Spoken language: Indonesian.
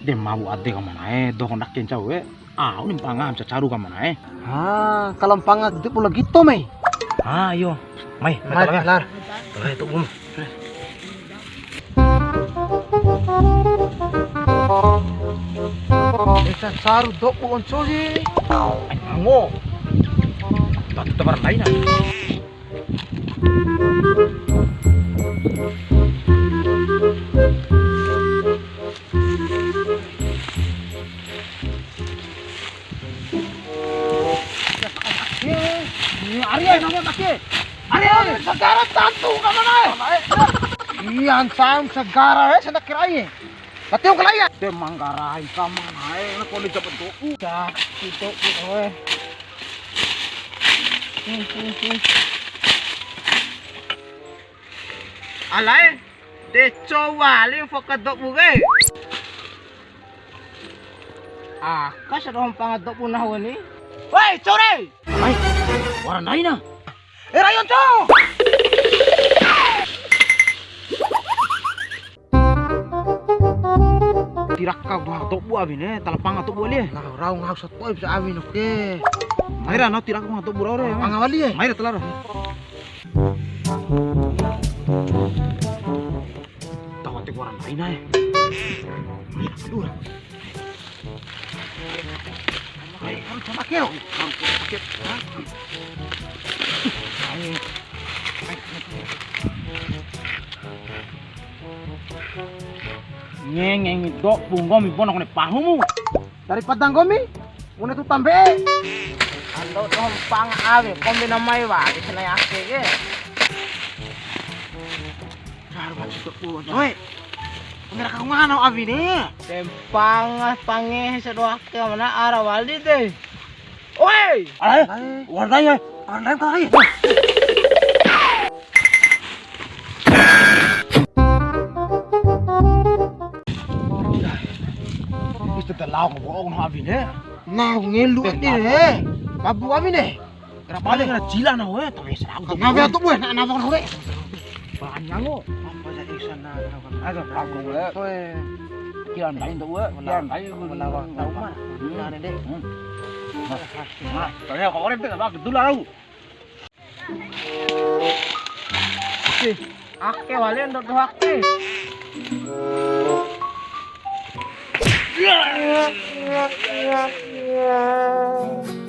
Dia mau ade ka mana do hendak kenca we. Unin pangam sa caru ka mana Kalau pangak itu pula gitu, Mai. Ayo. Mai, Mai, lar. Itu bum. Esa saru dok on soji. Ay, mango. Batu tabar lain na. Arya namanya pakai. Arya segara tantu ka mana? Iyan sang segara sa nakiraye. Pati yung kalaya. Dia manggarai ka mana na ko ni dapat ko. Dah, itu we. Alay, de wali fakadok buge. Kas ada orang pangadok punah ni. Woi, sore. Ay, waran lain na. Rayon to. Tirak ka ba to bu abin talapang ato bu ali. Lah raw ngau sa toy sa amin oke. Mayra no tirak ko ato bu raw re. Pangawali Mayra telar. Tawate waran lain na. Aduh. Ay, Sama keo. Ngeng do bunggom ibon ako ni pahumu. Dari padang komi. Una tu tambe. Ando dong pang ave, kombi na may wa, di sana yake ge. Saru ba tu po. Oi. Umira ka ngano abi ni. Tempang pange sa doak ke mana arawali de. Oi, Ay, waran lain. Orang ka ri. Isto talaw ko buong abin Nah, ngelu ni eh. Babu abi ni. Kenapa ada kena jila na we? Tapi serang tu. Ngabe tu buah nak nabang hore. Banyak lo. Apa sa isan na. Ada lagu we. Oi. Kian lain tu we. Kian lain tu Menawang rumah. Nah, ni dek. Nah, kalau kau orang tu apa betul lah aku. ake wali ando doak ke. Yeah.